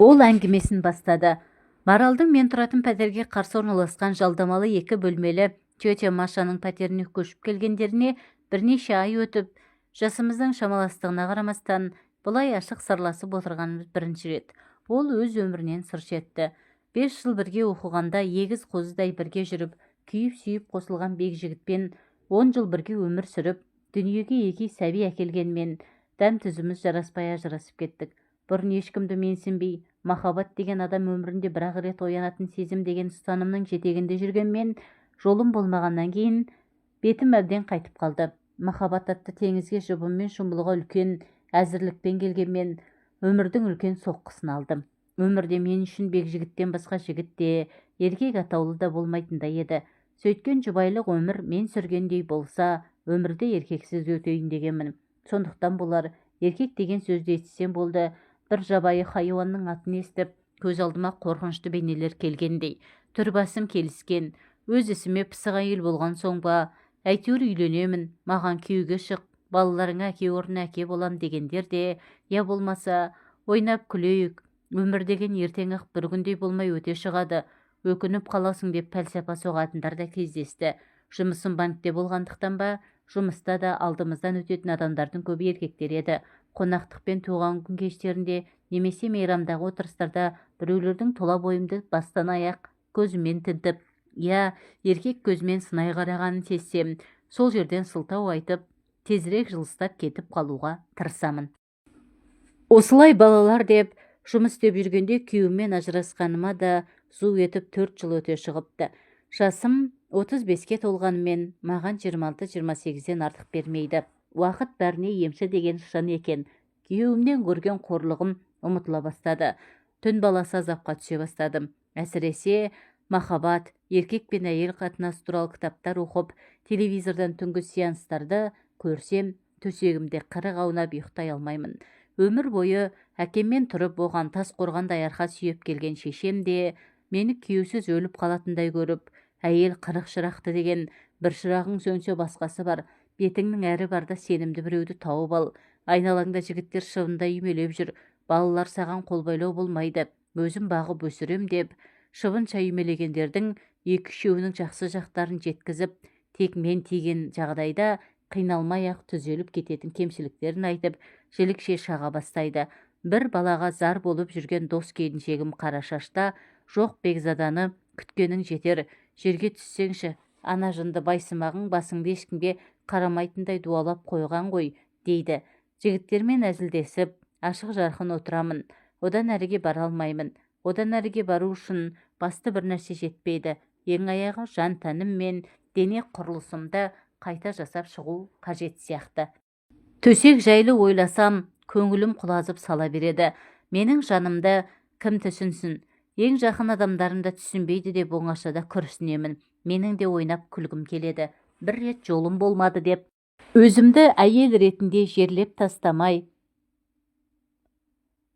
Ол әңгімесін бастады. Маралдың мен тұратын пәтерге қарсы орналасқан жалдамалы 2 бөлмелі тетя Машаның пәтеріне көшіп келгендеріне бірнеше ай өтіп, жасымыздың шамаластығына қарамастан бұлай ашық сырласып отырғанымыз бірінші рет. Ол өз өмірінен сыр шертті. 5 жыл бірге оқығанда егіз қозыдай бірге жүріп, күйіп-сүйіп қосылған бек жігітпен 10 жыл бірге өмір сүріп, дүниеге 2 сәби әкелгенмен дәм тұзымыз жараспай ажырасып кеттік. Бұрын ешкімді менсінбей, махаббат деген адам өмірінде бір-ақ рет оянатын сезім деген ұстанымның жетегінде жүргенмен, жолым болмағаннан кейін бетім әбден қайтып қалды. Махаббат атты теңізге жұбыммен шомылуға үлкен әзірлікпен келгенмен, өмірдің үлкен соққысын алдым. Өмірде мен үшін бекжігіттен басқа жігіт те, еркек атаулы да болмайтындай еді. Сөйткен жұбайлық өмір мен сүргендей болса, өмірде еркексіз өтейін дегенмін. Сондықтан болар, еркек деген сөзді естісем болды, бір жабайы хайуанның атын естіп, көз алдыма қорқынышты бейнелер келгендей. Түрбасым келіскен, өз ісіме пысық әйел болған соң ба, әйтеуір үйленемін, маған күйеуге шық, балаларыңа әке орнына әке болам дегендер де, я болмаса, ойнап күлейік, өмір деген ертең-ақ бір күндей болмай өте шығады, өкініп қаласың деп пәлсапа соғатындар да кездесті. Жұмысым банкте болғандықтан ба, жұмыста да алдымыздан өтетін адамдардың көбі еркектер еді. Қонақтық пен туған күн кештерінде немесе мейрамдағы отырыстарда біреулердің тола бойымды бастан аяқ көзімен тінтіп, я еркек көзімен сынай қарағанын сезсем, сол жерден сылтау айтып, тезірек жылыстап кетіп қалуға тырысамын. Осылай балалар деп жұмыс істеп жүргенде күйеуіммен ажырасқаныма да зу етіп 4 жыл өте шығыпты. Жасым 35-ке толғанымен маған 26-28-ден артық бермейді. Уақыт бәріне емші деген шын екен. Күйеуімнен көрген қорлығым ұмытыла бастады. Түн баласы азапқа түсе бастадым. Әсіресе махаббат, еркек пен әйел қатынасы туралы кітаптар оқып, телевизордан түнгі сеанстарды көрсем, төсегімде қырық аунап ұйықтай алмаймын. Өмір бойы әкеммен тұрып, оған тас қорғандай арқа сүйеп келген шешем де мені күйеусіз өліп қалатындай көріп, әйел 40 шырақты деген, бір шырағың сөнсе басқасы бар, бетіңнің әрі барда сенімді біреуді тауып ал, айналаңда жігіттер шыбында үймелеп жүр, балалар саған қол байлау болмайды, өзім бағып өсірем деп, шыбынша үймелегендердің 2-3-еуінің жақсы жақтарын жеткізіп, тек мен тиген жағдайда қиналмай-ақ түзеліп кететін кемшіліктерін айтып, жілікше шаға бастайды. Бір балаға зар болып жүрген дос келіншегім Қарашашта, жоқ бекзаданы күткенің жетер, жерге түссеңші, ана жынды байсымағың басыңды ешкімге қарамайтындай дуалап қойған ғой, дейді. Жігіттермен әзілдесіп, ашық жарқын отырамын. Одан әріге бара алмаймын. Одан әріге бару үшін басты бір нәрсе жетпейді. Ең аяғы жан тәнім мен дене құрылысымды қайта жасап шығу қажет сияқты. Төсек жайлы ойласам, көңілім құлазып сала береді. Менің жанымды кім түсінсін? Ең жақын адамдарым да түсінбейді деп оңашада күрсінемін. Менің де ойнап күлгім келеді. Бір рет жолым болмады деп өзімді әйел ретінде жерлеп тастамай,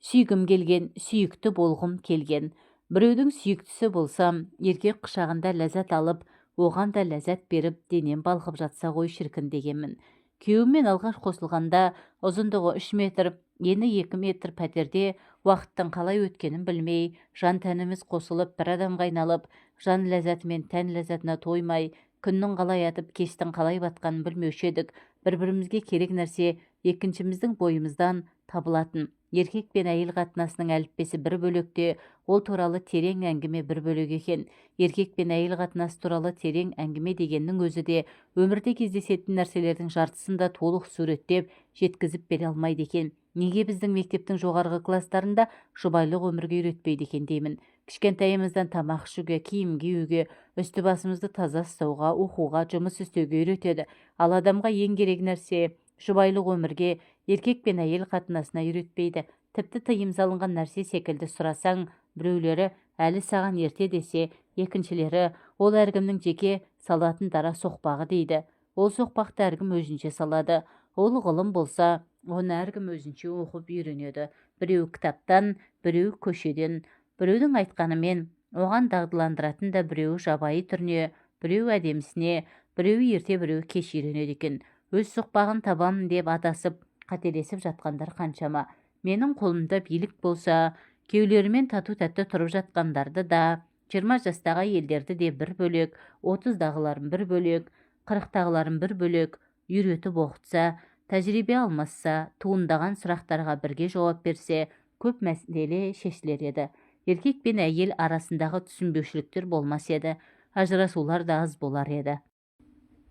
сүйгім келген, сүйікті болғым келген. Біреудің сүйіктісі болсам, еркек құшағында ләззат алып, оған да ләззат беріп, денем балқып жатса ғой шіркін дегенмін. Күйеуіммен алғаш қосылғанда ұзындығы 3 метр, ені 2 метр пәтерде уақыттың қалай өткенін білмей, жан тәніміз қосылып, бір адамға айналып, жан ләззаты мен тән ләззатына тоймай, күннің қалай атып, кештің қалай батқанын білмеуші едік. Бір-бірімізге керек нәрсе екіншіміздің бойымыздан табылатын. Еркек пен әйел қатынасының әліппесі бір бөлекте, ол туралы терең әңгіме бір бөлек екен. Еркек пен әйел қатынасы туралы терең әңгіме дегеннің өзі де өмірде кездесетін нәрселердің жартысын да толық суреттеп жеткізіп бере алмайды екен. Неге біздің мектептің жоғарғы кластарында жұбайлық өмірге үйретпейді екен деймін. Кішкентайымыздан тамақ ішуге, киім киюге, үсті басымызды таза ұстауға, оқуға, жұмыс істеуге үйретеді. Ал адамға ең керек нәрсе жұбайлық өмірге, еркек пен әйел қатынасына үйретпейді. Тіпті тыйым салынған нәрсе секілді сұрасаң, біреулері әлі саған ерте десе, екіншілері ол әркімнің жеке салатын дара соқпағы дейді. Ол соқпақты әркім өзінше салады. Ол ғылым болса, оны әркім өзінше оқып үйренеді. Біреу кітаптан, біреу көшеден, біреудің айтқанымен, оған дағдыландыратын да біреу жабайы түріне, біреу әдемісіне, біреу ерте, біреу кеш үйренеді екен. Өз соқпағын табамын деп адасып, қателесіп жатқандар қаншама. Менің қолымда билік болса, Күйеулерімен тату-тәтті тұрып жатқандарды да, 20 жастағы әйелдерді де бір бөлек, 30-дағыларын бір бөлек, 40-тағыларын бір бөлек үйретіп оқытса, тәжірибе алмасса, туындаған сұрақтарға бірге жауап берсе, көп мәселе шешілер еді. Еркек пен әйел арасындағы түсінбеушіліктер болмас еді, ажырасулар да аз болар еді.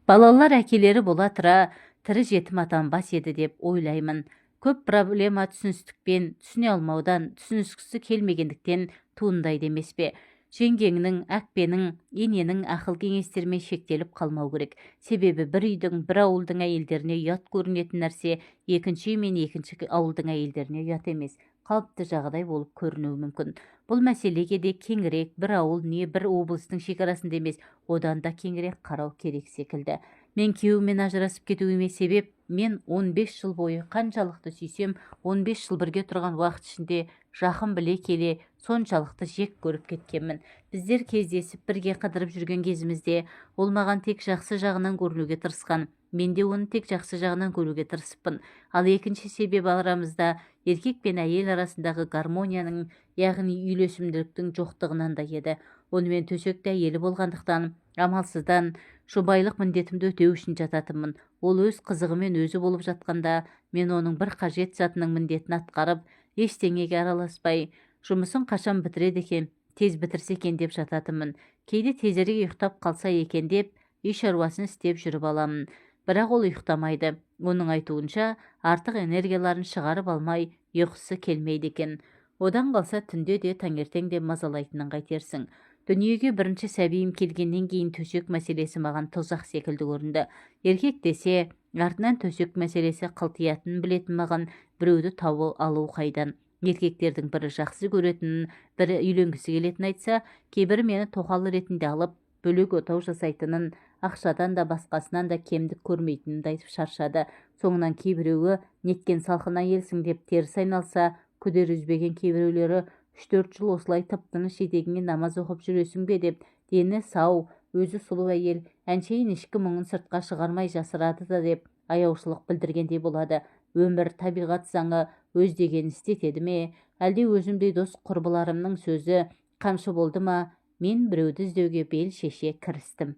Балалар әкелері бола тұра тірі жетім атанбас еді деп ойлаймын. Көп проблема түсіністікпен, түсіне алмаудан, түсініскісі келмегендіктен туындайды емес пе? Жеңгеңнің, әкпенің, ененің ақыл кеңестермен шектеліп қалмау керек. Себебі бір үйдің, бір ауылдың әйелдеріне ұят көрінетін нәрсе екінші үй мен екінші ауылдың әйелдеріне ұят емес, қалыпты жағдай болып көрінуі мүмкін. Бұл мәселеге де кеңірек бір ауыл не бір облыстың шекарасында емес, одан да кеңірек қарау керек секілді. Мен күйеуіммен ажырасып кетуіме себеп, мен 15 жыл бойы қаншалықты сүйсем, 15 жыл бірге тұрған уақыт ішінде жақын біле келе соншалықты жек көріп кеткенмін. Біздер кездесіп бірге қыдырып жүрген кезімізде ол маған тек жақсы жағынан көрінуге тырысқан, мен де оны тек жақсы жағынан көруге тырысыппын. Ал екінші себеп арамызда еркек пен әйел арасындағы гармонияның, яғни үйлесімділіктің жоқтығынан да еді. Онымен төсекте әйелі болғандықтан, амалсыздан жұбайлық міндетімді өтеу үшін жататынмын. Ол өз қызығымен өзі болып жатқанда, мен оның бір қажет затының міндетін атқарып, ештеңеге араласпай, жұмысын қашан бітіреді екен, тез бітірсе екен деп жататынмын. Кейде тезірек ұйықтап қалса екен деп, үй шаруасын істеп жүріп аламын. Бірақ ол ұйықтамайды. Оның айтуынша, артық энергияларын шығарып алмай, ұйқысы келмейді екен. Одан қалса түнде де таңертең де мазалайтынын қайтерсің. Дүниеге бірінші сәбиім келгеннен кейін төсек мәселесі маған тозақ секілді көрінді. Еркек десе, артынан төсек мәселесі қылтиятынын білетін маған біреуді тауып алу қайдан. Еркектердің бірі жақсы көретінін, бірі үйленгісі келетінін айтса, кейбірі мені тоқал ретінде алып, бөлек отау жасайтынын, ақшадан да басқасынан да кемдік көрмейтінін айтып шаршады. Соңынан кейбіреуі неткен салқын әйелсің деп теріс айналса, күдер үзбеген кейбіреулері 3-4 жыл осылай тып-тыныш жетегіңе намаз оқып жүресің бе деп, дені сау, өзі сұлу әйел, әншейін ішкі мұңын сыртқа шығармай жасырады да деп, аяушылық білдіргендей болады. Өмір, табиғат заңы өз деген істетеді ме? Әлде өзімдей дос құрбыларымның сөзі қамшы болды ма? Мен біреуді іздеуге бел шеше кірістім.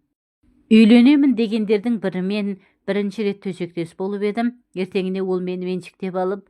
Үйленемін дегендердің бірімен бірінші рет төсектес болып едім. Ертеңіне ол мені меншіктеп алып,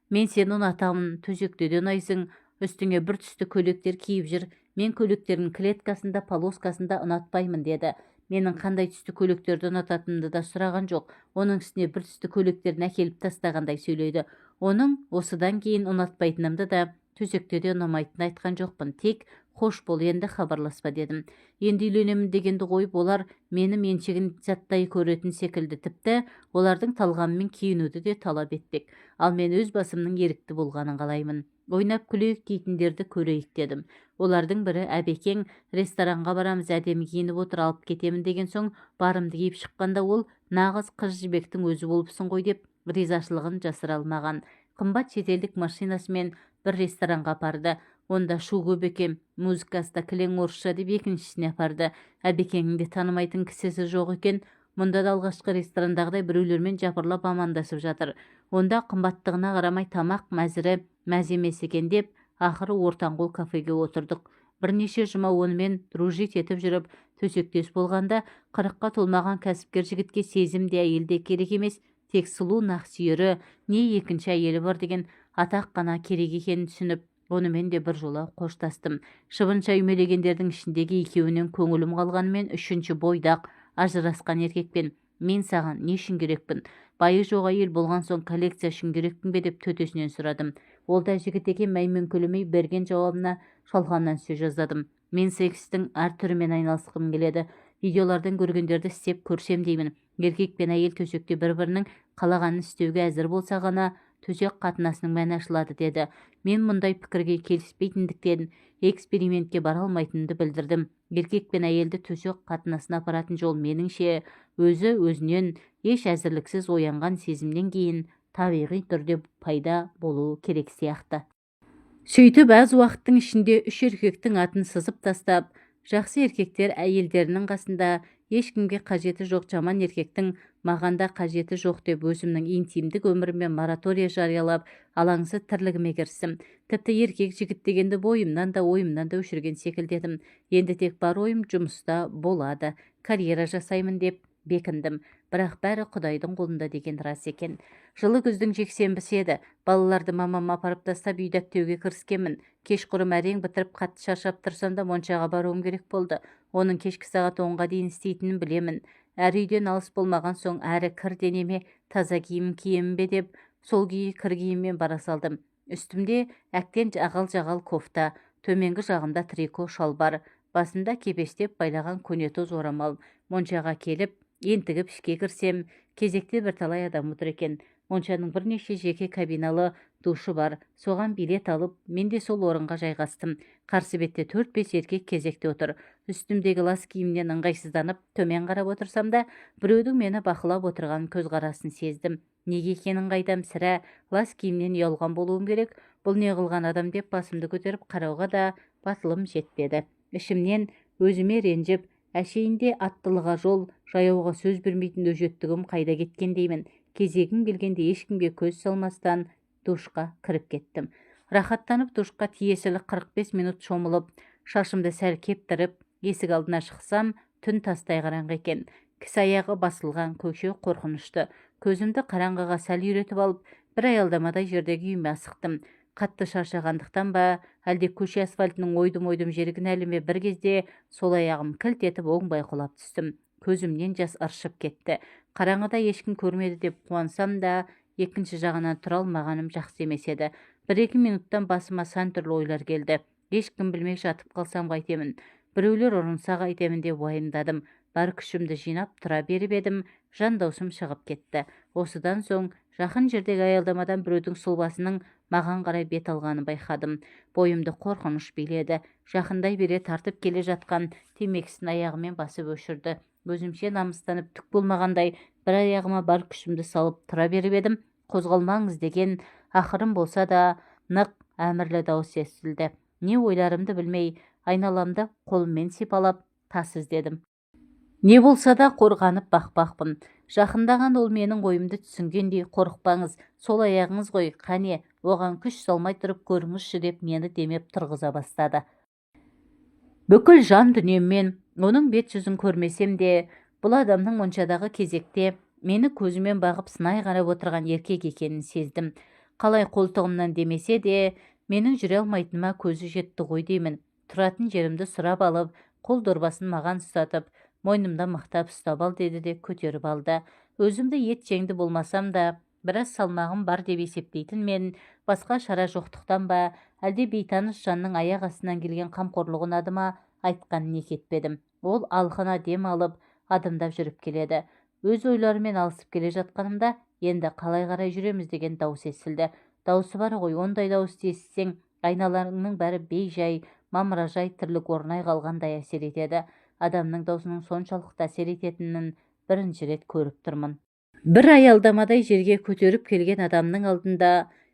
мен сені ұнатамын, төсекте де ұнайсың, үстіңе бір түсті көйлектер киіп жүр, мен көйлектердің клеткасында, полоскасында ұнатпаймын деді. Менің қандай түсті көйлектерді ұнататынымды да сұраған жоқ. Оның үстіне бір түсті көйлектерін әкеліп тастағандай сөйлейді. Оның осыдан кейін ұнатпайтынымды да, төсекте де ұнамайтынын айтқан жоқпын. Тек қош бол, енді хабарласпа дедім. Енді үйленемін дегенді қойып, олар мені меншігін заттай көретін секілді, тіпті олардың талғамымен киінуді де талап етпек. Ал мен өз басымның ерікті болғанын қалаймын. Ойнап күлейік дейтіндерді көрейік дедім. Олардың бірі, әбекең, ресторанға барамыз, әдемі киініп отыр, алып кетемін деген соң, барымды киіп шыққанда ол нағыз қыз жібектің өзі болыпсың ғой деп, ризашылығын жасыра алмаған. Қымбат шетелдік машинасымен бір ресторанға апарды. Онда шу көп екен, музыкасы да кілең орысша деп екіншісіне апарды. Әбекеңнің де танымайтын кісісі жоқ екен. Мұнда да алғашқы ресторандағыдай біреулермен жапырлап амандасып жатыр. Онда қымбаттығына қарамай тамақ мәзірі мәз емес екен деп, ақыры ортанқол кафеге отырдық. Бірнеше жұма онымен дружить етіп жүріп, төсектес болғанда, 40-қа толмаған кәсіпкер жігітке сезім де әйел де керек емес, тек сұлу нақсүйері, не екінші әйелі бар деген атақ қана керек екенін түсініп, онымен де бір жола қоштастым. Шыбынша үймелегендердің ішіндегі екеуінен көңілім қалғанымен, үшінші бойдақ ажырасқан еркекпен. Мен саған не үшін керекпін? Байы жоқ әйел болған соң коллекция үшін керекпін бе деп төтесінен сұрадым. Ол да жігіт екен, мәймөңкелемей берген жауабына шалғаннан сөз жаздадым. Мен секстің әр түрімен айналысқым келеді. Видеолардан көргендерді істеп көрсем деймін. Еркек пен әйел төсекте бір-бірінің қалағанын істеуге әзір болса ғана төсек қатынасының мәні ашылады деді. Мен мұндай пікірге келіспейтіндіктен экспериментке бара алмайтынымды білдірдім. Еркек пен әйелді төсек қатынасына апаратын жол меніңше өзі өзінен еш әзірліксіз оянған сезімнен кейін табиғи түрде пайда болуы керек сияқты. Сөйтіп аз уақыттың ішінде 3 еркектің атын сызып тастап, жақсы еркектер әйелдерінің қасында ешкімге қажеті жоқ жаман еркектің маған да қажеті жоқ деп өзімнің интимдік өміріме моратория жариялап алаңсыз тірлігіме кірістім. Тіпті еркек жігіт дегенді бойымнан да ойымнан да өшірген секілді едім. Енді тек бар ойым жұмыста болады, карьера жасаймын деп бекіндім. Бірақ бәрі Құдайдың қолында деген рас екен. Жылы күздің жексенбісі еді. Балаларды мамам апарып тастап үй дәптеуге кіріскенмін. Кешқұрым әрең бітіріп қатты шаршап тұрсам да моншаға баруым керек болды. Оның кешкі сағат 10-ға дейін істейтінін білемін. Әрі үйден алыс болмаған соң әрі кір денеме таза киім киемін бе деп сол күйі кір киіммен бара салдым. Үстімде әктен жағал-жағал кофта, төменгі жағында трико шалбар, басында кепештеп байлаған көнетоз орамал. Моншаға келіп ентігіп ішке кірсем, кезекте бірталай адам отыр екен. Моншаның бірнеше жеке кабиналы душы бар. Соған билет алып, мен де сол орынға жайғастым. Қарсы бетте 4-5 еркек кезекте отыр. Үстімдегі лас киімнен ыңғайсызданып, төмен қарап отырсам да, біреудің мені бақылап отырған көзқарасын сездім. Неге екенін қайдам, сірә лас киімнен ұялған болуым керек. Бұл не қылған адам деп басымды көтеріп қарауға да батылым жетпеді. Ішімнен өзіме ренжіп, әшейінде аттылыға жол, жаяуға сөз бермейтін өжеттігім қайда кеткен деймін. Кезегім келгенде ешкімге көз салмастан душқа кіріп кеттім. Рахаттанып душқа тиесілі 45 минут шомылып, шашымды сәл кептіріп, есік алдына шықсам, түн тастай қараңғы екен. Кісі аяғы басылған, көше қорқынышты. Көзімді қараңғыға сәл үйретіп алып, бір аялдамадай жердегі үйіме асықтым. Қатты шаршағандықтан ба, әлде көше асфальтының ойдым-ойдым жерігін әліме бір кезде сол аяғым кілт етіп оңбай құлап түстім. Көзімнен жас ыршып кетті. Қараңғыда ешкім көрмеді деп қуансам да, екінші жағынан тұра алмағаным жақсы емес еді. 1-2 минуттан басыма сан түрлі ойлар келді. Ешкім білмей жатып қалсам қайтемін. Біреулер ұрынса қайтемін деп уайымдадым. Бар күшімді жинап тұра беріп едім, жан даусым шығып кетті. Осыдан соң жақын жердегі аялдамадан біреудің сұлбасының маған қарай бет алғанын байқадым. Бойымды қорқыныш биледі. Жақындай бере тартып келе жатқан темекісін аяғымен басып өшірді. Өзімше намыстанып түк болмағандай бір аяғыма бар күшімді салып тұра беріп едім. Қозғалмаңыз деген ақырым болса да нық әмірлі дауыс естілді. Не ойларымды білмей, айналамды қолыммен сипалап тас іздедім. Не болса да қорғанып бақпақпын. Жақындаған ол менің ойымды түсінгендей, қорықпаңыз, сол аяғыңыз ғой, қане, оған күш салмай тұрып көріңізші деп мені демеп тұрғыза бастады. Бүкіл жан дүниеммен оның бет жүзін көрмесем де, бұл адамның моншадағы кезекте мені көзімен бағып сынай қарап отырған еркек екенін сездім. Қалай қолтығымнан демесе де, менің жүре алмайтыныма көзі жетті ғой деймін. Тұратын жерімді сұрап алып, қол дорбасын маған ұстатып, мойнымда мықтап ұстап ал деді де көтеріп алды. Өзімді ет жеңді болмасам да, біраз салмағым бар деп есептейтін мен, басқа шара жоқтықтан ба, әлде бейтаныс жанның аяқ астынан келген қамқорлық ұнады ма, айтқанын не кетпедім. Ол алқына дем алып, адымдап жүріп келеді. Өз ойларымен алысып келе жатқанымда, енді қалай қарай жүреміз деген дауыс естілді. Дауысы бар ғой, ондай дауысты естісең, айналарыңның бәрі бей-жай, мамыражай тірлік орнай қалғандай әсер етеді. Адамның даусының соншалықты әсер ететінін бірінші рет көріп тұрмын. Бір аялдамадай жерге көтеріп келген адамның алдында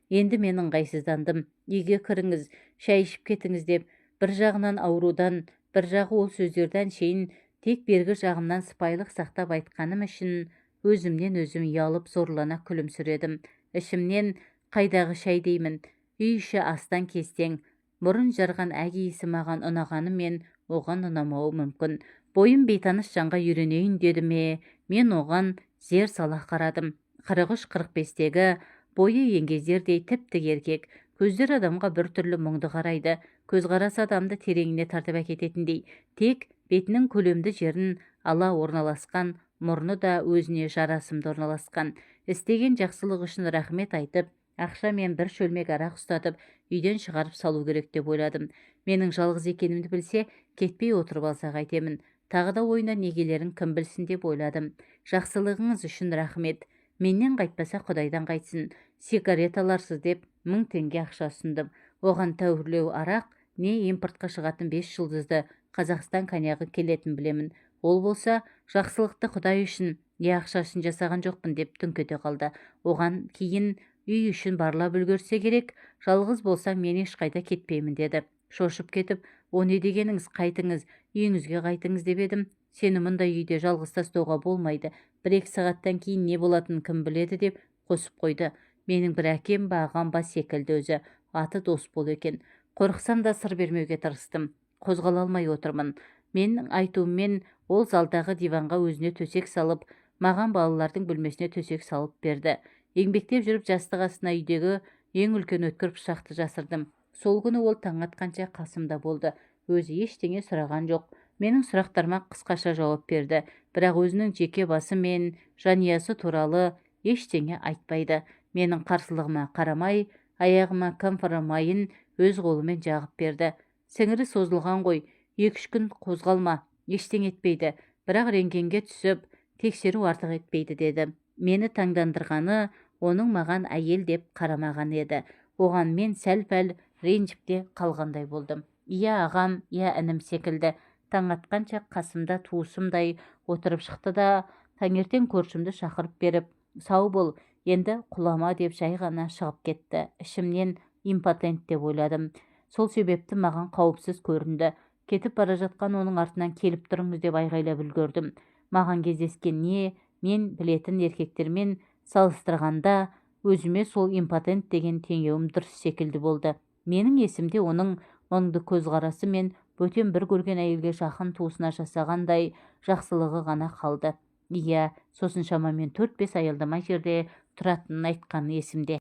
енді мен ыңғайсыздандым. Үйге кіріңіз, шай ішіп кетіңіз деп, бір жағынан аурудан, бір жағы ол сөздерді әншейін тек бергі жағымнан сыпайылық сақтап айтқаным үшін өзімнен өзім ұялып зорлана күлімсіредім. Ішімнен қайдағы шай деймін. Үй іші астан кестең. Бұрын жарған әгейісі маған ұнағанымен оған ұнамауы мүмкін. Бойым бейтаныс жанға үйренейін деді ме, мен оған зер сала қарадым. 43-45-тегі бойы еңгезердей тіп-тік еркек. Көздер адамға бір түрлі мұңды қарайды. Көзқарасы адамды тереңіне тартып әкететіндей. Тек бетінің көлемді жерін ала орналасқан, мұрны да өзіне жарасымды орналасқан. Істеген жақсылық үшін рахмет айтып, ақша мен бір шөлмек арақ ұстатып, үйден шығарып салу керек деп ойладым. Менің жалғыз екенімді білсе, кетпей отырып алса қайтемін. Тағы да ойына негелерін кім білсін деп ойладым. Жақсылығыңыз үшін рахмет. Менен қайтпаса Құдайдан қайтсын. Сигарет аларсыз деп 1000 теңге ақша ұсындым. Оған тәуірлеу арақ не импортқа шығатын 5 жұлдызды Қазақстан коньяғы келетін білемін. Ол болса, жақсылықты Құдай үшін, не ақша үшін жасаған жоқпын деп түңкете қалды. Оған кейін үй үшін барлап үлгерсе керек, жалғыз болсаң мен ешқайда кетпеймін деді. Шошып кетіп, о не дегеніңіз, қайтыңыз, үйіңізге қайтыңыз деп едім. Сені мұндай үйде жалғыз тастауға болмайды. 1-2 сағаттан кейін не болатынын кім біледі деп қосып қойды. Менің бір әкем ба ағам ба секілді өзі. Аты Досбол екен. Қорықсам да сыр бермеуге тырыстым. Қозғала алмай отырмын. Менің айтуыммен ол залдағы диванға өзіне төсек салып, маған балалардың бөлмесіне төсек салып берді. Еңбектеп жүріп жастық астына үйдегі ең үлкен өткір пышақты жасырдым. Сол күні ол таң атқанша қасымда болды. Өзі ештеңе сұраған жоқ. Менің сұрақтарыма қысқаша жауап берді. Бірақ өзінің жеке басы мен жанұясы туралы ештеңе айтпайды. Менің қарсылығыма қарамай, аяғыма камфора майын өз қолымен жағып берді. Сіңірі созылған ғой, 2-3 күн қозғалма, ештеңе етпейді. Бірақ рентгенге түсіп, тексеру артық етпейді деді. Мені таңдандырғаны оның маған әйел деп қарамаған еді. Оған мен сәл-пәл ренжіп те қалғандай болдым. Иә ағам, иә інім секілді. Таң атқанша қасымда туысымдай отырып шықты да, таңертең көршімді шақырып беріп, сау бол, енді құлама деп жай ғана шығып кетті. Ішімнен импотент деп ойладым. Сол себепті маған қауіпсіз көрінді. Кетіп бара жатқан оның артынан келіп тұрыңыз деп айғайлап үлгердім. Маған кездескен не, мен білетін еркектермен салыстырғанда өзіме сол импотент деген теңеуім дұрыс секілді болды. Менің есімде оның мұңды көзқарасы мен бөтен бір көрген әйелге жақын туысына жасағандай жақсылығы ғана қалды. Иә, сосын шамамен 4-5 аялдама жерде тұратынын айтқаны есімде.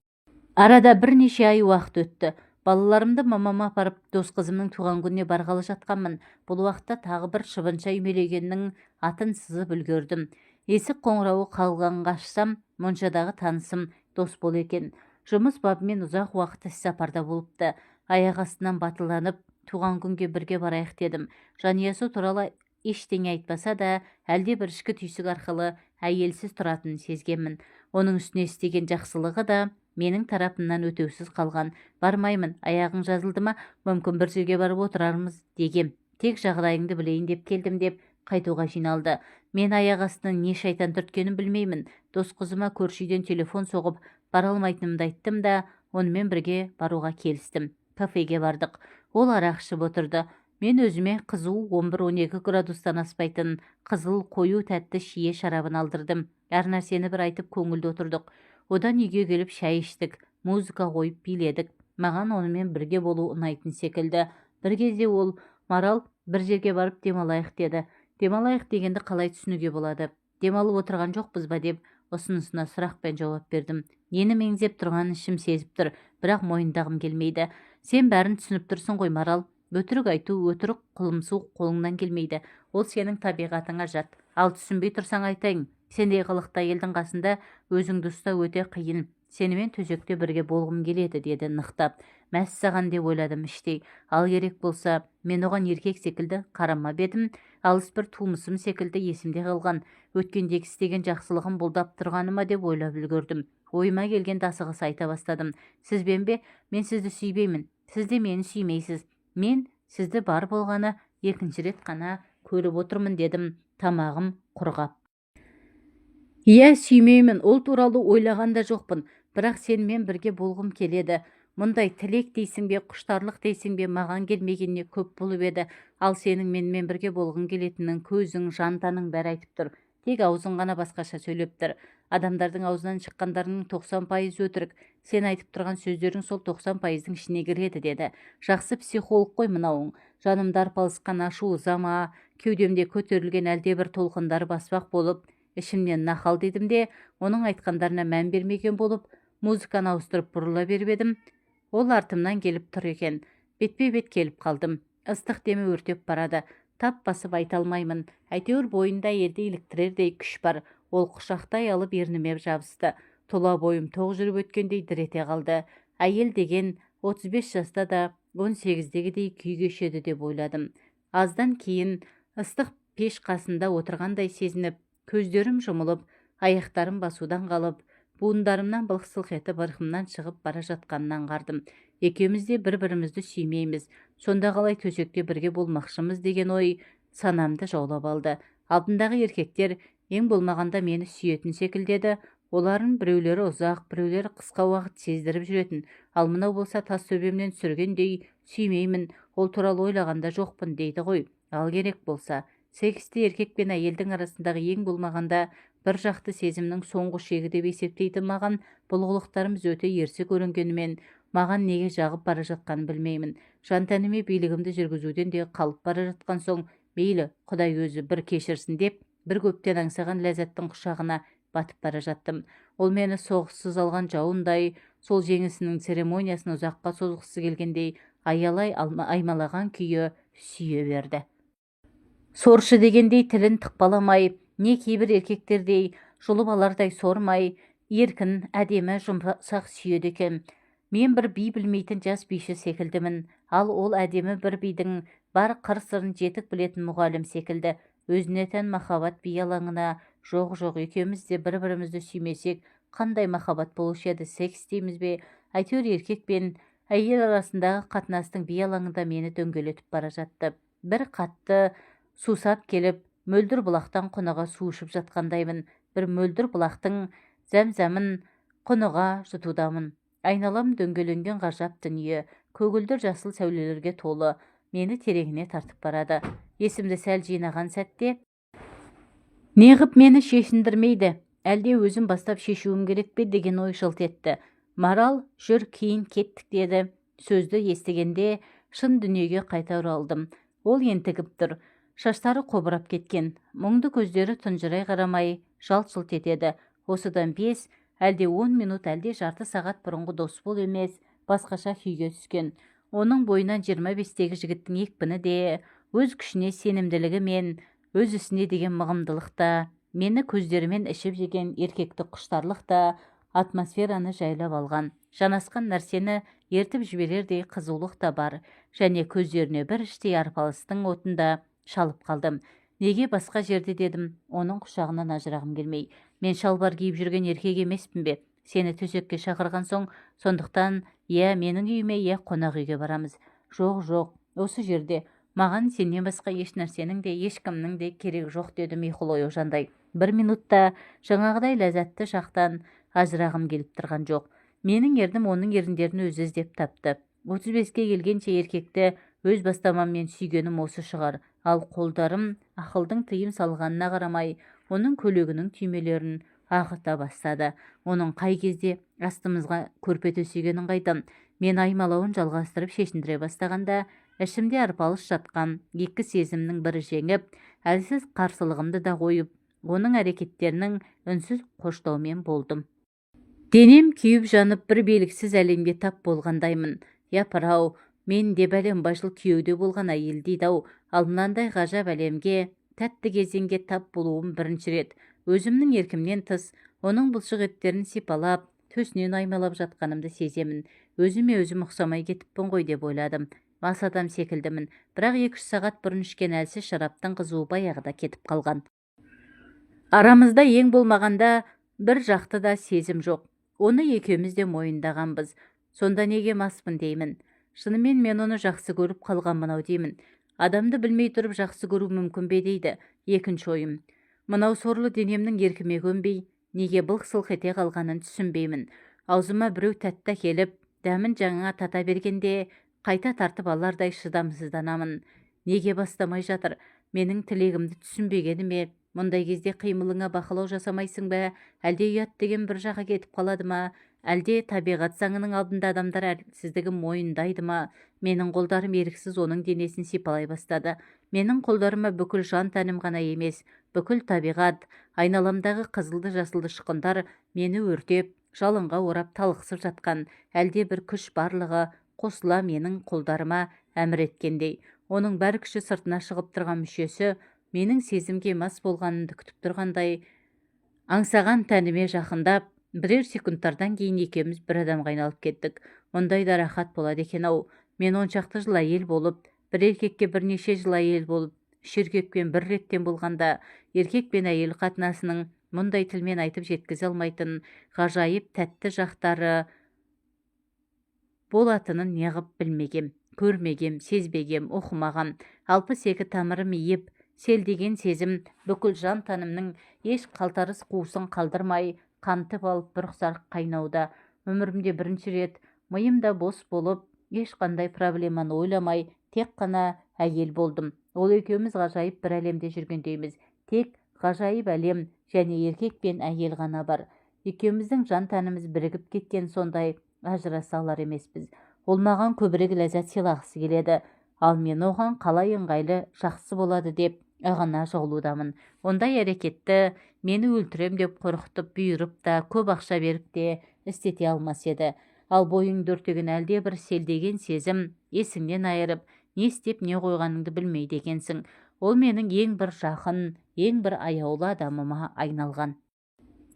Арада бірнеше ай уақыт өтті. Балаларымды мамама апарып дос қызымның туған күніне барғалы жатқанмын. Бұл уақытта тағы бір шыбынша үймелегеннің атын сызып үлгердім. Есік қоңырауы қалғанға ашсам, моншадағы танысым Досбол екен. Жұмыс бабымен ұзақ уақыт іссапарда болыпты. Аяқ астынан батылданып, туған күнге бірге барайық дедім. Жанұясы туралы ештеңе айтпаса да, әлде бір ішкі түйсік арқылы әйелсіз тұратынын сезгенмін. Оның үстіне істеген жақсылығы да менің тарапымнан өтеусіз қалған. Бармаймын, аяғың жазылды ма, мүмкін бір жерге барып отырармыз дегем. Тек жағдайыңды білейін деп келдім деп қайтуға жиналды. Мен аяқ астынан не шайтан түрткенін білмеймін. Дос қызыма көрші үйден телефон соғып бара алмайтынымды айттым да, онымен бірге баруға келістім. Кафеге бардық. Ол арақ ішіп отырды. Мен өзіме қызу 11-12 градустан аспайтын қызыл қою тәтті шие шарабын алдырдым. Әр нәрсені бір айтып көңілді отырдық. Одан үйге келіп шай іштік, музыка қойып биледік. Маған онымен бірге болу ұнайтын секілді. Бір кезде ол, Марал, бір жерге барып демалайық деді. Демалайық дегенді қалай түсінуге болады? Демалып отырған жоқпыз ба деп ұсынысына сұрақпен жауап бердім. Нені меңзеп тұрғанын ішім сезіп тұр, бірақ мойындағым келмейді. Сен бәрін түсініп тұрсың ғой, Марал. Өтірік айту, өтірік қылымсу қолыңнан келмейді. Ол сенің табиғатыңа жат. Ал түсінбей тұрсаң айтайын. Сендей қылықты әйелдің қасында өзіңді ұстау өте қиын. Сенімен төсекте бірге болғым келеді деді нықтап. Мәссаған деп ойладым іштей. Ал керек болса, мен оған еркек секілді қарамап едім. Алыс бір тумысым секілді есімде қалған. Өткендегі істеген жақсылығым бұлдап тұрғаны ма деп ойлап үлгердім. Ойыма келген асығыс айта бастадым. Сізбен бе? Мен сізді сүйбеймін. Сіз де мені сүймейсіз. Мен сізді бар болғаны екінші рет қана көріп отырмын дедім, тамағым құрғап. Иә, сүймеймін, ол туралы ойлаған да жоқпын, бірақ сенімен бірге болғым келеді. Мұндай тілек дейсің бе, құштарлық дейсің бе, маған келмегеніне көп болып еді. Ал сенің менімен бірге болғың келетінін көзің, жантаның бәрі айтып тұр. Тек аузың ғана басқаша сөйлеп тұр. Адамдардың аузынан шыққандарының 90% өтірік. Сен айтып тұрған сөздерің сол 90%-дің ішіне кіреді деді. Жақсы психолог қой мынауың. Жанымда арпалысқан ашу, ызама, кеудемде көтерілген әлде бір толқындар баспақ болып, ішімнен нахал дедім де, оның айтқандарына мән бермеген болып, музыканы ауыстырып бұрыла беріп едім. Ол артымнан келіп тұр екен. Бетпе-бет келіп қалдым. Ыстық демі өртеп барады. Тап басып айта алмаймын. Әйтеуір бойында елді иліктірердей күш бар. Ол құшақтай алып ерніме жабысты. Тұла бойым тоқ жүріп өткендей дір ете қалды. Әйел деген 35 жаста да 18-дегідей күй кешеді деп ойладым. Аздан кейін ыстық пеш қасында отырғандай сезініп, көздерім жұмылып, аяқтарым басудан қалып, буындарымнан былқ-сылқ етіп ырқымнан шығып бара жатқанын аңғардым. Екеуміз де бір-бірімізді сүймейміз. Сонда қалай төсекте бірге болмақшымыз деген ой санамды жаулап алды. Алдымдағы еркектер ең болмағанда мені сүйетін секілдеді. Олардың біреулері ұзақ, біреулері қысқа уақыт сездіріп жүретін. Ал мынау болса тас төбемнен түсіргендей сүймеймін, ол туралы ойлағанда жоқпын дейді ғой. Ал керек болса, Сексті еркек пен әйелдің арасындағы ең болмағанда бір жақты сезімнің соңғы шегі деп есептейтін маған бұл қылықтарымыз өте ерсі көрінгенімен маған неге жағып бара жатқанын білмеймін. Жан тәніме билігімді жүргізуден де қалып бара жатқан соң мейлі Құдай өзі бір кешірсін деп бір көптен аңсаған ләззаттың құшағына батып бара жаттым. Ол мені соғыссыз алған жауындай, сол жеңісінің церемониясын ұзаққа созғысы келгендей аялай аймалаған күйі сүйе берді. Соршы дегендей тілін тықпаламай, не кейбір еркектердей жұлып алардай сормай, еркін, әдемі, жұмсақ сүйеді екен. Мен бір би білмейтін жас биші секілдімін, ал ол әдемі бір бидің бар қыр-сырын жетік білетін мұғалім секілді. Өзіне тән махаббат би алаңына жоқ екеуміз де бір-бірімізді сүймесек, қандай махаббат болушы еді, секс дейміз бе? Әйтеуір еркек пен әйел арасындағы қатынастың би алаңында мені дөңгелетіп бара жатты. Бір қатты сусап келіп, мөлдір бұлақтан құныға су ішіп жатқандаймын. Бір мөлдір бұлақтың зәм-зәмін құныға жұтудамын. Айналам дөңгеленген ғажап дүние, көгілдір жасыл сәулелерге толы, мені тереңіне тартып барады. Есімді сәл жинаған сәтте, неғып мені шешіндірмейді, әлде өзім бастап шешуім керек пе деген ой жылт етті. Марал, жүр, кейін кеттік деді. Сөзді естігенде шын дүниеге қайта оралдым. Ол ентігіп тұр. Шаштары қобырап кеткен, мұңды көздері тұнжырай қарамай жалт-жұлт етеді. Осыдан 5, әлде 10 минут, әлде жарты сағат бұрынғы дос бол емес, басқаша күйге түскен. Оның бойынан 25-тегі жігіттің екпіні де, өз күшіне сенімділігі мен өз ісіне деген мығымдылық та, мені көздерімен ішіп жеген еркекті құштарлық та атмосфераны жайлап алған. Жанасқан нәрсені ертіп жіберердей қызулық та бар, және көздеріне бір іштей арпалыстың отында шалып қалдым. Неге басқа жерде дедім, оның құшағынан ажырағым келмей. Мен шалбар киіп жүрген еркек емеспін бе? Сені төсекке шақырған соң, сондықтан я менің үйіме, я қонақ үйге барамыз. Жоқ, осы жерде. Маған сенен басқа еш нәрсенің де, ешкімнің де керек жоқ деді ұйқылы ояужандай. Бір минутта жаңағыдай ләззатты шақтан ажырағым келіп тұрған жоқ. Менің ердім оның еріндерін өзі іздеп тапты. 35-ке келгенше еркекті өз бастамаммен сүйгенім осы шығар. Ал қолдарым ақылдың тыйым салғанына қарамай, оның көлегінің түймелерін ағыта бастады. Оның қай кезде астымызға көрпе төсегенін қайдам. Мен аймалауын жалғастырып шешіндіре бастағанда, ішімде арпалыс жатқан екі сезімнің бірі жеңіп, әлсіз қарсылығымды да қойып, оның әрекеттерінің үнсіз қоштаумен болдым. Денем күйіп жанып бір белгісіз әлемге тап болғандаймын. Япыр-ау, мен де бәлем жыл күйеуде болған әйел дейді-ау, ал мынандай ғажап әлемге, тәтті кезеңге тап болуым бірінші рет. Өзімнің еркімнен тыс, оның бұлшық еттерін сипалап, төсінен аймалап жатқанымды сеземін. Өзіме өзім ұқсамай кетіппін ғой деп ойладым. Мас адам секілдімін, бірақ 2-3 сағат бұрын ішкен әлсіз шараптың қызуы баяғыда кетіп қалған. Арамызда ең болмағанда бір жақты да сезім жоқ. Оны екеуміз де мойындағанбыз. Сонда неге маспын деймін. Шынымен мен оны жақсы көріп қалған мынау деймін. Адамды білмей тұрып жақсы көру мүмкін бе дейді. Екінші ойым. Мынау сорлы денемнің еркіме көнбей, неге былқ-сылқ ете қалғанын түсінбеймін. Аузыма біреу тәтті келіп, дәмін жаңа тата бергенде қайта тартып алардай шыдамсызданамын. Неге бастамай жатыр? Менің тілегімді түсінбегені ме? Мұндай кезде қимылыңа бақылау жасамайсың ба? Әлде ұят деген бір жаққа кетіп қалады ма? Әлде табиғат заңының алдында адамдар әлсіздігін мойындайды ма? Менің қолдарым еріксіз оның денесін сипалай бастады. Менің қолдарыма бүкіл жан тәнім ғана емес, бүкіл табиғат, айналамдағы қызылды жасылды шықындар мені өртеп, жалынға орап талықсып жатқан әлде бір күш барлығы қосыла менің қолдарыма әмір еткендей. Оның бар күші сыртына шығып тұрған мүшесі менің сезімге мас болғанымды күтіп тұрғандай, аңсаған тәніме жақындап, бірер секундтардан кейін екеуміз бір адамға айналып кеттік. Мұндай да рахат болады екен-ау. Мен 10 шақты жыл әйел болып, бір еркекке бірнеше жыл әйел болып, 3 еркекпен бір реттен болғанда, еркек пен әйел қатынасының мұндай тілмен айтып жеткізе алмайтын ғажайып тәтті жақтары болатынын неғып білмегем, көрмегем, сезбегем, оқымағам. 62 тамырым иіп, селдеген сезім бүкіл жан танымның еш қалтарыс қуысын қалдырмай қантып алып бір құсар қайнауда. Өмірімде бірінші рет миымда бос болып, ешқандай проблеманы ойламай, тек қана әйел болдым. Ол екеуміз ғажайып бір әлемде жүргендейміз. Тек ғажайып әлем және еркек пен әйел ғана бар. Екеуміздің жан тәніміз бірігіп кеткен сондай, ажыраса алар емеспіз. Ол маған көбірек ләззат сыйлағысы келеді, ал мен оған қалай ыңғайлы жақсы болады деп ағына жығылудамын. Ондай әрекетті мені өлтірем деп қорқытып бұйырып та, көп ақша беріп те істете алмас еді. Ал бойыңды өртеген әлде бір селдеген сезім есіңнен айырып, не істеп не қойғаныңды білмейді екенсің. Ол менің ең бір жақын, ең бір аяулы адамыма айналған.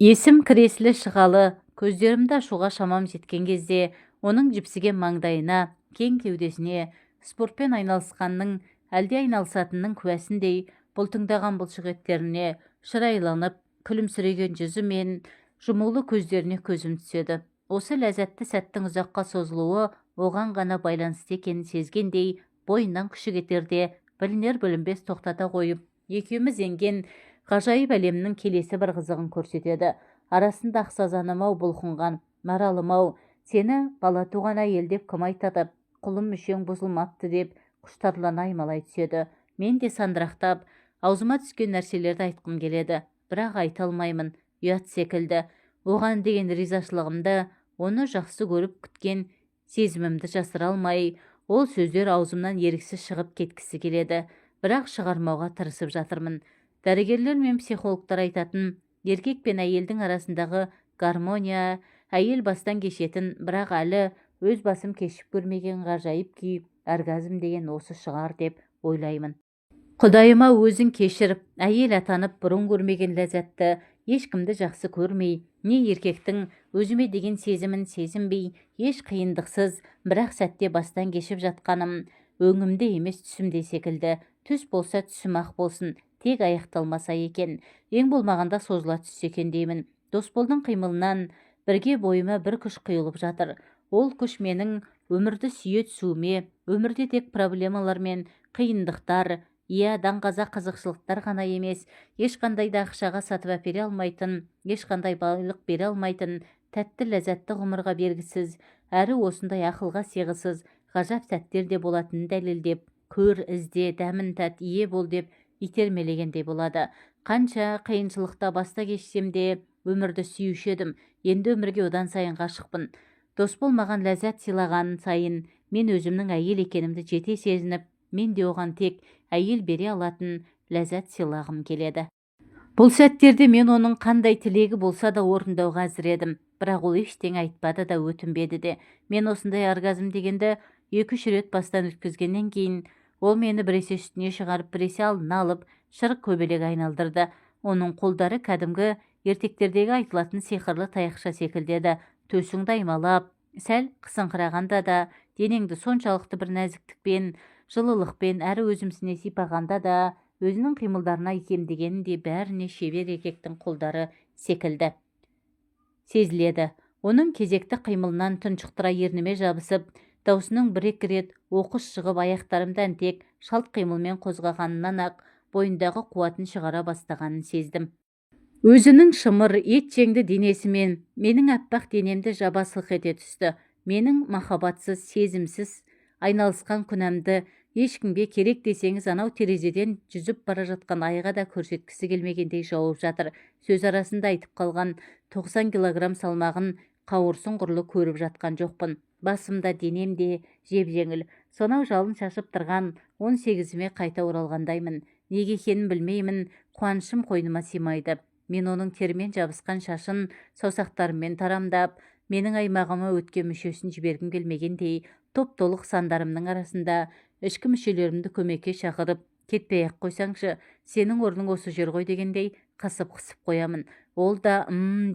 Есім кіресілі шығалы, көздерімді ашуға шамам жеткен кезде, оның жіпсіген маңдайына, кең кеудесіне, спортпен айналысқанның, әлде айналысатынның куәсіндей бұлтыңдаған бұлшық еттеріне, шырайланып, күлімсіреген жүзі мен жұмулы көздеріне көзім түседі. Осы ләззатты сәттің ұзаққа созылуы оған ғана байланысты екенін сезгендей, бойынан күші кетерде, білінер-білінбес тоқтата қойып, екеуміз енген ғажайып әлемнің келесі бір қызығын көрсетеді. Арасында ақсазаным-ау бұлқынған, маралым-ау, сені бала туған әйел деп кім айтады, құлым мүшең бұзылмапты деп құштарлана аймалай түседі. Мен де сандырақтап, аузыма түскен нәрселерді айтқым келеді, бірақ айта алмаймын, ұят секілді. Оған деген ризашылығымды, оны жақсы көріп күткен сезімімді жасыра алмай, ол сөздер аузымнан еріксіз шығып кеткісі келеді, бірақ шығармауға тырысып жатырмын. Дәрігерлер мен психологтар айтатын, еркек пен әйелдің арасындағы гармония, әйел бастан кешетін, бірақ әлі өз басым кешіп көрмеген ғажайып күй, оргазм деген осы шығар деп ойлаймын. Құдайыма өзің кешіріп, әйел атанып бұрын көрмеген ләззатты, ешкімді жақсы көрмей, не еркектің өзіме деген сезімін сезінбей, еш қиындықсыз, бірақ сәтте бастан кешіп жатқаным, өңімде емес түсімде секілді. Түс болса түсім ақ болсын, тек аяқталмаса екен, ең болмағанда созыла түссе екен деймін. Досболдың қимылынан бірге бойыма бір күш құйылып жатыр. Ол күш менің өмірді сүйе түсуіме, өмірде тек проблемалар мен қиындықтар, даңғаза қызықшылықтар ғана емес, ешқандай да ақшаға сатып әпере алмайтын, ешқандай байлық бере алмайтын, тәтті ләззатты ғұмырға бергісіз, әрі осындай ақылға сыйғысыз ғажап сәттер де болатынын дәлелдеп, көр, ізде, дәмін тәт, ие бол деп итермелегендей болады. Қанша қиыншылықта баста кешсем де өмірді сүйуші едім, енді өмірге одан сайын ғашықпын. Досбол маған ләззат сыйлаған сайын мен өзімнің әйел екенімді жете сезініп, мен де оған тек әйел бере алатын ләззат сыйлағым келеді. Бұл сәттерде мен оның қандай тілегі болса да орындауға әзір едім, бірақ ол ештеңе айтпады да өтінбеді де. Мен осындай оргазм дегенді 2-3 рет бастан өткізгеннен кейін, ол мені біресе үстіне шығарып, біресе алдына алып, шырық көбелек айналдырды. Оның қолдары кәдімгі ертектердегі айтылатын сиқырлы таяқша секілді еді. Төсіңді аймалап, сәл қысыңқырағанда да, денеңді соншалықты бір нәзіктікпен, жылылықпен, әрі өзімсіне сипағанда да, өзінің қимылдарына икемдегенде бәріне шебер еркектің қолдары секілді сезіледі. Оның кезекті қимылынан тұншықтыра ерніме жабысып, даусының бір-екі рет оқыс шығып, аяқтарымды әнтек шалт қимылмен қозғағанынан ақ бойындағы қуатын шығара бастағанын сездім. Өзінің шымыр, етжеңді денесімен менің аппақ денемді жаба сылқ ете түсті. Менің махаббатсыз, сезімсіз айналысқан күнәмді ешкімге керек десеңіз анау терезеден жүзіп бара жатқан айға да көрсеткісі келмегендей жауып жатыр. Сөз арасында айтып қалған 90 килограмм салмағын қауырсын құрлы көріп жатқан жоқпын. Басымда, денемде жеп-жеңіл. Сонау жалын шашып тұрған 18-ме қайта оралғандаймын. Неге екенін білмеймін, қуанышым қойныма сыймайды. Мен оның термен жабысқан шашын саусақтарыммен тарамдап, менің аймағыма өткен мүшесін жібергім келмегендей, топ-толық сандарымның арасында ішкі мүшелерімді көмекке шақырып, кетпей-ақ қойсаңшы, сенің орның осы жер ғой дегендей қысып-қысып қоямын. Ол да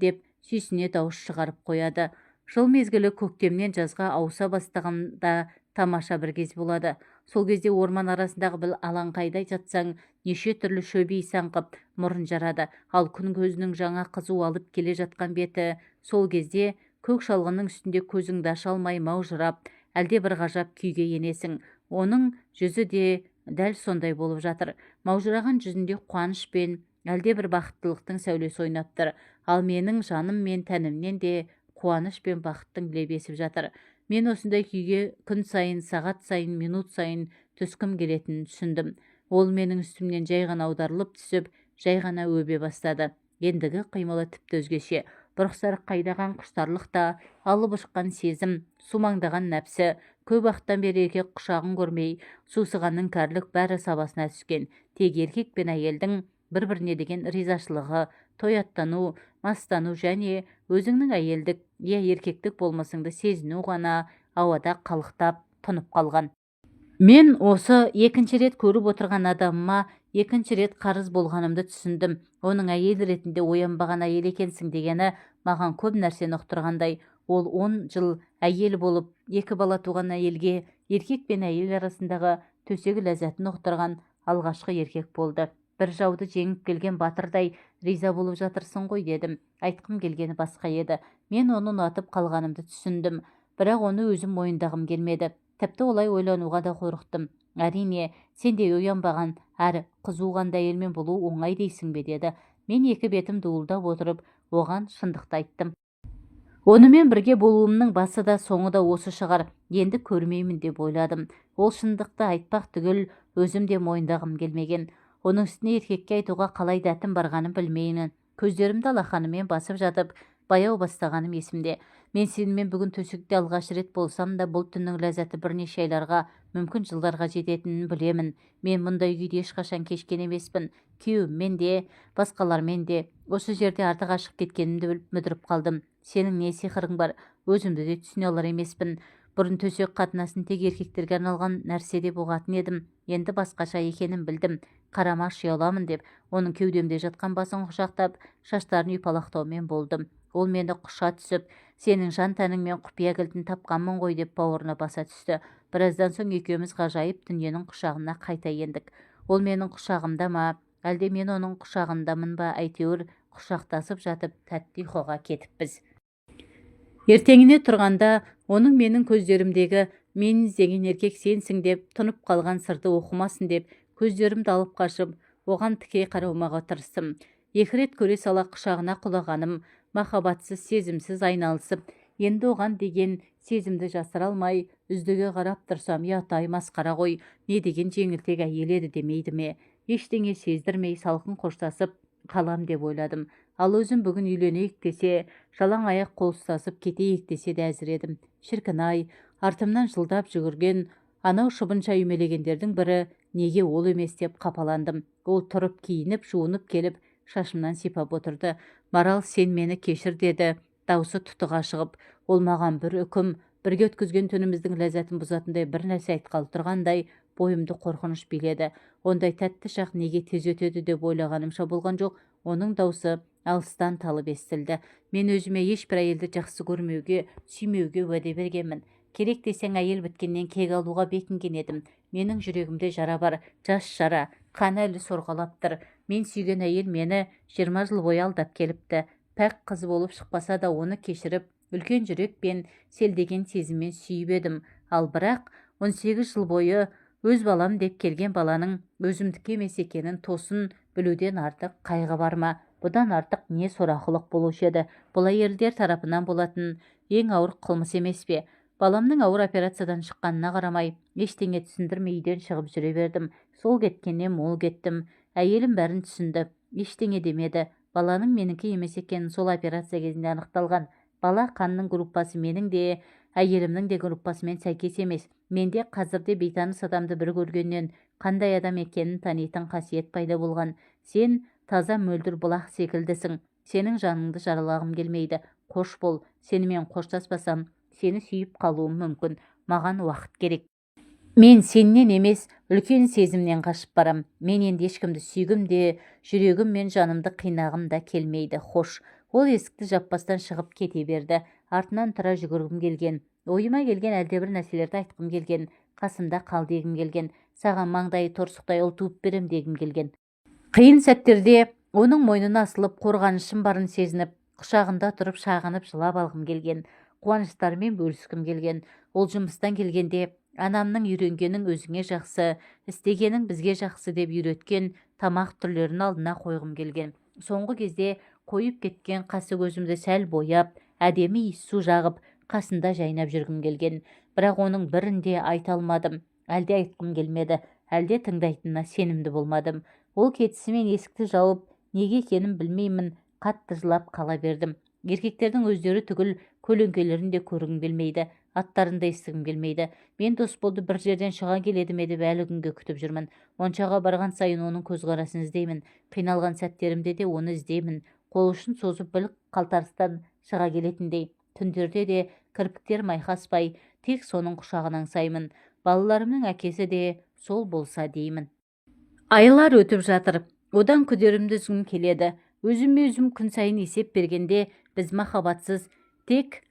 деп сүйсіне дауыс шығарып қояды. Жыл мезгілі көктемнен жазға ауыса бастағанда тамаша бір кез болады. Сол кезде орман арасындағы бір алаңқайда жатсаң, неше түрлі шөп иісі аңқып мұрын жарады. Ал күн көзінің жаңа қызу алып келе жатқан беті, сол кезде көк шалғынның үстінде көзіңді аша алмай маужырап, әлде бір ғажап күйге енесің. Оның жүзі де дәл сондай болып жатыр. Маужыраған жүзінде қуаныш пен әлде бір бақыттылықтың сәулесі ойнап тұр. Ал менің жаным мен тәнімнен де қуаныш пен бақыттың лебесіп жатыр. Мен осындай күйге күн сайын, сағат сайын, минут сайын түскім келетінін түсіндім. Ол менің үстімнен жай ғана аударылып түсіп, жай ғана өбе бастады. Ендігі қимылы тіпті өзгеше. Бұрықсары қайдаған құштарлық та, алып ұшқан сезім, сумаңдаған нәпсі, көп уақыттан бері еркек құшағын көрмей, сусығанның кәрлік бәрі сабасына түскен. Тек еркек пен әйелдің бір-біріне деген ризашылығы, тояттану, мастану және өзіңнің әйелдік, еркектік болмысыңды сезіну ғана ауада қалықтап тұнып қалған. Мен осы екінші рет көріп отырған адамыма екінші рет қарыз болғанымды түсіндім. Оның әйел ретінде оянбаған әйел екенсің дегені маған көп нәрсені ұқтырғандай. Ол 10 жыл әйел болып, 2 бала туған әйелге еркек пен әйел арасындағы төсегі ләззатын ұқтырған алғашқы еркек болды. Бір жауды жеңіп келген батырдай риза болып жатырсың ғой дедім. Айтқым келгені басқа еді. Мен оны ұнатып қалғанымды түсіндім. Бірақ оны өзім мойындағым келмеді. Тіпті олай ойлануға да қорықтым. Әрине, сендей оянбаған әрі қызуғанда әйелмен болу оңай дейсің бе деді. Мен екі бетім дуылдап отырып, оған шындықты айттым. Онымен бірге болуымның басы да соңы да осы шығар. Енді көрмеймін деп ойладым. Ол шындықты айтпақ түгіл өзім де мойындағым келмеген. Оның үстіне еркекке айтуға қалай дәтім барғанын білмеймін. Көздерімді алақанымен басып жатып, баяу бастағаным есімде. Мен сенімен бүгін төсекте алғаш рет болсам да, бұл түннің ләззаты бірнеше айларға, мүмкін жылдарға жететінін білемін. Мен мұндай күйде ешқашан кешкен емеспін. Күйеуіммен де, басқалармен де осы жерде артық ашық кеткенімді біліп мүдіріп қалдым. Сенің не сиқырың бар? Өзімді де түсіне алар емеспін. Бұрын төсек қатынасын тек еркектерге арналған нәрсе деп ұғатын едім. Енді басқаша екенін білдім. Қарамаш ұяламын деп, оның кеудемде жатқан басын құшақтап, шаштарын ұйпалақтаумен болдым. Ол мені құша түсіп, сенің жан тәніңмен құпия кілтін тапқанмын ғой деп бауырына баса түсті. Біраздан соң екеуміз ғажайып дүниенің құшағына қайта ендік. Ол менің құшағымда ма, әлде мен оның құшағындамын ба, әйтеуір құшақтасып жатып тәтті ұйқыға кетіппіз. Ертеңіне тұрғанда оның менің көздерімдегі мен іздеген еркек сенсің деп, тұнып қалған сырды оқымасын деп, көздерімді алып қашып, оған тіке қарауымаға тырыстым. Екі рет көре сала құшағына құлағаным, махаббатсыз, сезімсіз айналысып, енді оған деген сезімді жасыра алмай, үздіге қарап тұрсам, ұят-ай, масқара ғой, не деген жеңілтек әйел еді демейді ме? Ештеңе сездірмей салқын қоштасып қалам деп ойладым. Ал өзім бүгін үйленейік десе, жалаң аяқ қол ұстасып кетейік десе де әзір едім. Шіркін-ай, артымнан жылдап жүгірген анау шыбынша үймелегендердің бірі неге ол емес деп қапаландым. Ол тұрып киініп, жуынып келіп, шашымнан сипап отырды. Марал, сен мені кешір деді, даусы тұтыға шығып. Ол маған бір үкім, бірге өткізген түніміздің ләззатын бұзатындай бір нәрсе айтқалы тұрғандай, бойымды қорқыныш биледі. Ондай тәтті шақ неге тез өтеді деп ойлағанымша болған жоқ. Оның даусы алыстан талып естілді. Мен өзіме ешбір әйелді жақсы көрмеуге, сүймеуге уәде бергенмін. Керек десең әйел біткеннен кек алуға бекінген едім. Менің жүрегімде жара бар, жас жара, қан әлі сорғалап тұр. Мен сүйген әйел мені 20 жыл бойы алдап келіпті. Пәк қыз болып шықпаса да оны кешіріп, үлкен жүрекпен, селдеген сезіммен сүйіп едім. Ал бірақ 18 жыл бойы өз балам деп келген баланың өзімдікі емес екенін тосын білуден артық қайғы бар ма? Бұдан артық не сорақылық болушы еді? Бұл әйелдер тарапынан болатын ең ауыр қылмыс емес пе? Баламның ауыр операциядан шыққанына қарамай, ештеңе түсіндірмей үйден шығып жүре бердім. Сол кеткеннен мол кеттім. Әйелім бәрін түсінді, ештеңе демеді. Баланың менікі емес екенін сол операция кезінде анықталған. Бала қанның группасы менің де, әйелімнің де группасымен сәйкес емес. Менде қазірде бейтаныс адамды бір көргеннен қандай адам екенін танитын қасиет пайда болған. Сен таза мөлдір бұлақ секілдісің. Сенің жаныңды жаралағым келмейді. Қош бол, сенімен қоштаспасам, сені сүйіп қалуым мүмкін. Маған уақыт керек. Мен сеннен емес, үлкен сезімнен қашып барам. Мен енді ешкімді сүйгім де, жүрегім мен жанымды қинағым да келмейді. Хош. Ол есікті жаппастан шығып кете берді. Артынан тұра жүгіргім келген. Ойыма келген әлдебір нәрселерді айтқым келген. Қасымда қал дегім келген. Саған маңдайы торсықтай ұл туып берем дегім келген. Қиын сәттерде оның мойнына асылып, қорғанышым барын сезініп, құшағында тұрып шағынып жылап алғым келген. Қуаныштарымен бөліскім келген. Ол жұмыстан келгенде анамның үйренгенің өзіңе жақсы, істегенің бізге жақсы деп үйреткен тамақ түрлерін алдына қойғым келген. Соңғы кезде қойып кеткен қасы көзімді сәл бояп, әдемі иіс су жағып, қасында жайнап жүргім келген. Бірақ оның бірін де айта алмадым. Әлде айтқым келмеді, әлде тыңдайтынына сенімді болмадым. Ол кетісімен есікті жауып, неге екенін білмеймін, қатты жылап қала бердім. Еркектердің өздері түгіл көлеңкелерін де көргім келмейді, аттарын да естігім келмейді. Мен Досболды бір жерден шыға келеді ме деп әлі күнге күтіп жүрмін. Моншаға барған сайын оның көзқарасын іздеймін. Қиналған сәттерімде де оны іздеймін. Қол ұшын созып білік қалтарыстан шыға келетіндей. Түндерде де кірпіктерім айқаспай, тек соның құшағын аңсаймын. Балаларымның әкесі де сол болса деймін. Айлар өтіп жатыр. Одан күдерімді үзгім келеді. Өзіме өзім күн сайын есеп бергенде, біз махаббатсыз тек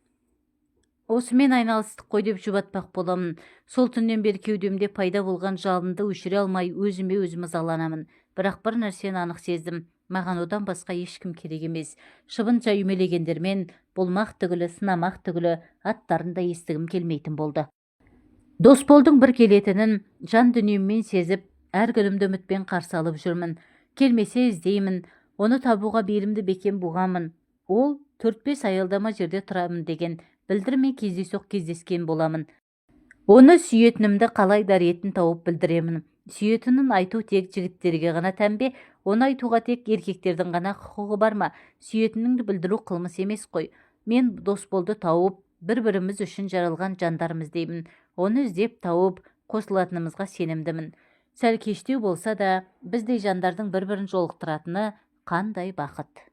осымен айналыстық қой деп жұбатпақ боламын. Сол түннен бері кеудемде пайда болған жалынды өшіре алмай, өзіме өзім ызаланамын. Бірақ бір нәрсені анық сездім. Маған одан басқа ешкім керек емес. Шыбынша үймелегендермен болмақ түгілі, сынамақ түгілі аттарын да естігім келмейтін болды. Досболдың бір келетінін жан дүниеммен сезіп, әр күнімді үмітпен қарсы алып жүрмін. Келмесе іздеймін, оны табуға белімді бекем буғамын. Ол 4-5 аялдама жерде тұрамын деген білдірмей кездейсоқ кездескен боламын. Оны сүйетінімді қалай да ретін тауып білдіремін. Сүйетінін айту тек жігіттерге ғана тән бе? Оны айтуға тек еркектердің ғана құқығы бар ма? Сүйетініңді білдіру қылмыс емес қой. Мен Досболды тауып, бір-біріміз үшін жаралған жандармыз деймін. Оны іздеп тауып, қосылатынымызға сенімдімін. Сәл кештеу болса да, біздей жандардың бір-бірін жолықтыратыны қандай бақыт.